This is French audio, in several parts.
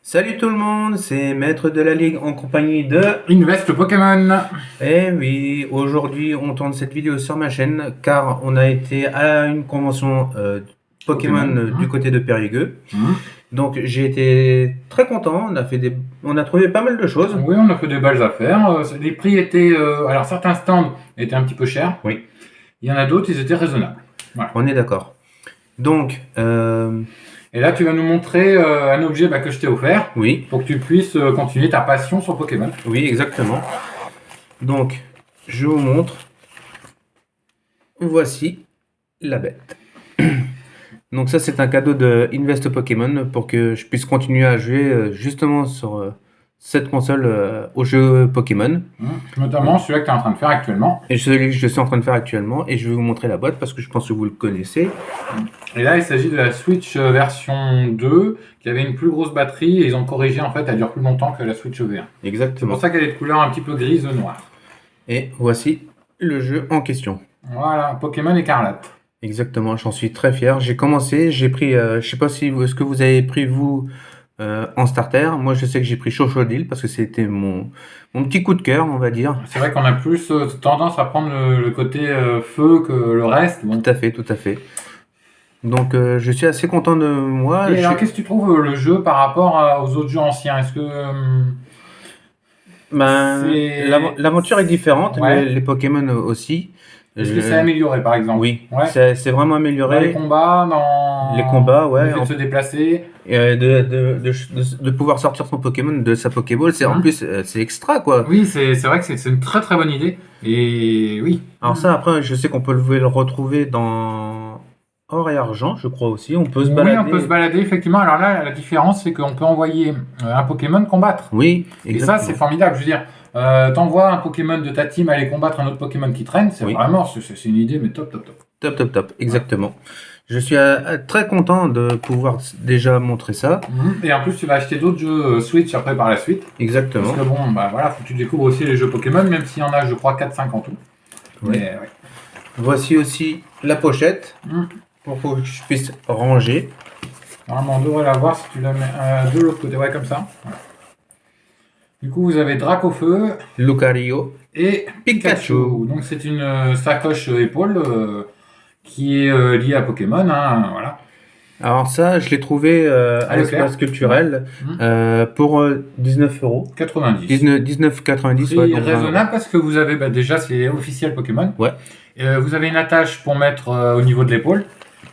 Salut tout le monde, c'est Maître de la Ligue en compagnie de... Invest Pokémon. Eh oui, aujourd'hui on tourne cette vidéo sur ma chaîne car on a été à une convention Pokémon du côté de Périgueux. Donc j'ai été très content, on a trouvé pas mal de choses. Oui, on a fait des belles affaires. Les prix étaient... alors certains stands étaient un petit peu chers. Oui. Il y en a d'autres, ils étaient raisonnables. Voilà. On est d'accord. Donc... Et là, tu vas nous montrer un objet que je t'ai offert. Oui. Pour que tu puisses continuer ta passion sur Pokémon. Oui, exactement. Donc, je vous montre. Voici la bête. Donc ça, c'est un cadeau de Invest Pokémon pour que je puisse continuer à jouer justement sur cette console aux jeux Pokémon. Notamment celui-là que tu es en train de faire actuellement. Et celui que je suis en train de faire actuellement. Et je vais vous montrer la boîte parce que je pense que vous le connaissez. Et là, il s'agit de la Switch version 2 qui avait une plus grosse batterie et ils ont corrigé, en fait, elle dure plus longtemps que la Switch V1. Exactement. C'est pour ça qu'elle est de couleur un petit peu grise noire. Et voici le jeu en question. Voilà, Pokémon Écarlate. Exactement, j'en suis très fier. J'ai commencé, j'ai pris, je sais pas si ce que vous avez pris vous en starter. Moi, je sais que j'ai pris Chochodile parce que c'était mon petit coup de cœur, on va dire. C'est vrai qu'on a plus tendance à prendre le côté feu que le reste. Bon. Tout à fait, tout à fait. Donc, je suis assez content de moi. Et alors, qu'est-ce que tu trouves le jeu par rapport aux autres jeux anciens? Est-ce que l'aventure est différente, ouais. les Pokémon aussi. Est-ce que c'est amélioré, par exemple? Oui, ouais. C'est vraiment amélioré. Dans les combats, ouais. Le fait de se déplacer. De pouvoir sortir son Pokémon de sa Pokéball, en plus, c'est extra, quoi. Oui, c'est vrai que c'est une très très bonne idée. Et oui. Alors ça, après, je sais qu'on peut le retrouver dans Or et Argent, je crois aussi. On peut se balader. Oui, on peut se balader, effectivement. Alors là, la différence, c'est qu'on peut envoyer un Pokémon combattre. Oui, exactement. Et ça, c'est formidable. Je veux dire, t'envoies un Pokémon de ta team aller combattre un autre Pokémon qui traîne. C'est vraiment, c'est une idée, mais top, top, top. Top, top, top, exactement. Ouais. Je suis très content de pouvoir déjà montrer ça. Et en plus, tu vas acheter d'autres jeux Switch après par la suite. Exactement. Parce que bon, voilà, faut que tu découvres aussi les jeux Pokémon, même s'il y en a, je crois, 4-5 en tout. Oui. Mais, ouais. Voici aussi la pochette pour que je puisse ranger. Normalement, on devrait la voir si tu la mets de l'autre côté, ouais, comme ça. Voilà. Du coup, vous avez Dracofeu, Lucario et Pikachu. Donc, c'est une sacoche épaule qui est liée à Pokémon. Hein, voilà. Alors ça, je l'ai trouvé à l'espace culturel pour 19 €. 90. 19,90 €. Ouais, raisonnable parce que vous avez déjà, c'est officiel Pokémon. Ouais. Vous avez une attache pour mettre au niveau de l'épaule.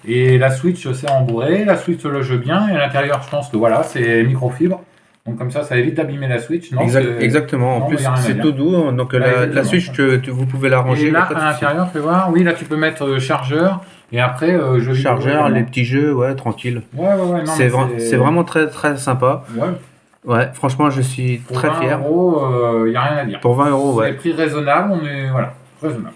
Et la Switch s'est embourrée, la Switch se loge bien. Et à l'intérieur, je pense que voilà, c'est microfibre. Donc comme ça évite d'abîmer la Switch. Non, exactement. En plus, c'est tout doux. Donc la Switch, vous pouvez la ranger. Et là, à l'intérieur, fais voir. Oui, là, tu peux mettre chargeur. Et après, chargeur, les petits jeux, ouais, tranquille. Ouais. C'est vraiment très, très sympa. Ouais. Ouais, franchement, je suis très fier. Pour 20 €, il n'y a rien à dire. Pour 20 €, ouais. C'est prix raisonnable, on est, voilà, raisonnable.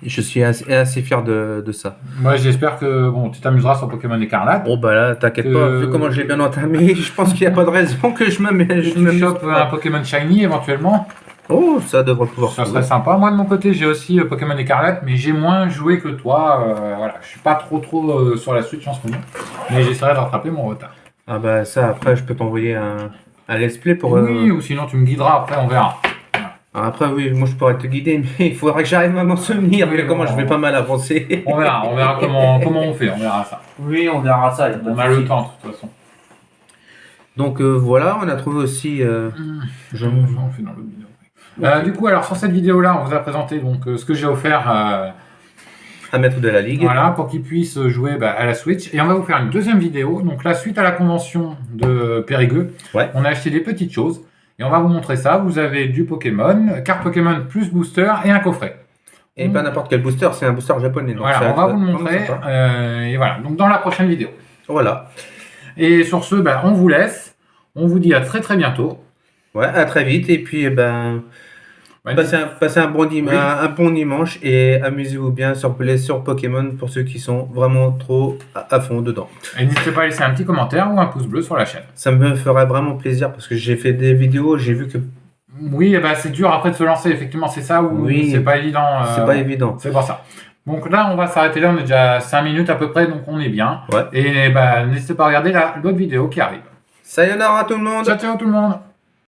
Je suis assez fier de ça. Moi, j'espère que tu t'amuseras sur Pokémon Écarlate. Oh bah là, t'inquiète pas, vu comment je l'ai bien entamé, je pense qu'il n'y a pas de raison que je me chope un Pokémon Shiny éventuellement. Oh, ça devrait pouvoir. Ça serait sympa. Moi, de mon côté, j'ai aussi Pokémon Écarlate, mais j'ai moins joué que toi. Voilà, je suis pas trop sur la Switch en ce moment, mais j'essaierai de rattraper mon retard. Ah bah ça, après, je peux t'envoyer un let's play pour. Oui, ou sinon tu me guideras après, on verra. Après, oui, moi je pourrais te guider, mais il faudrait que j'arrive à m'en souvenir. Mais comment je vais pas mal avancer. On verra comment on fait, on verra ça. Oui, on verra ça. On a le temps, de toute façon. Donc voilà, on a trouvé aussi. On fait dans l'autre vidéo. Du coup, alors sur cette vidéo-là, on vous a présenté donc ce que j'ai offert à Maître de la Ligue. Voilà, pour qu'il puisse jouer à la Switch. Et on va vous faire une deuxième vidéo. Donc là, suite à la convention de Périgueux, on a acheté des petites choses. Et on va vous montrer ça. Vous avez du Pokémon, carte Pokémon plus booster et un coffret. Et pas n'importe quel booster, c'est un booster japonais. Donc voilà, on va vous le montrer. Et voilà, donc dans la prochaine vidéo. Voilà. Et sur ce, on vous laisse. On vous dit à très très bientôt. Ouais, à très vite. Et puis, passez un bon dimanche et amusez-vous bien sur Pokémon pour ceux qui sont vraiment trop à fond dedans. Et n'hésitez pas à laisser un petit commentaire ou un pouce bleu sur la chaîne. Ça me ferait vraiment plaisir parce que j'ai fait des vidéos, j'ai vu que... Oui, c'est dur après de se lancer, effectivement, c'est ça ou c'est pas évident. C'est pas évident. C'est pour ça. Donc là, on va s'arrêter là, on est déjà 5 minutes à peu près, donc on est bien. Ouais. Et n'hésitez pas à regarder l'autre vidéo qui arrive. Sayonara tout le monde. Ciao, ciao tout le monde.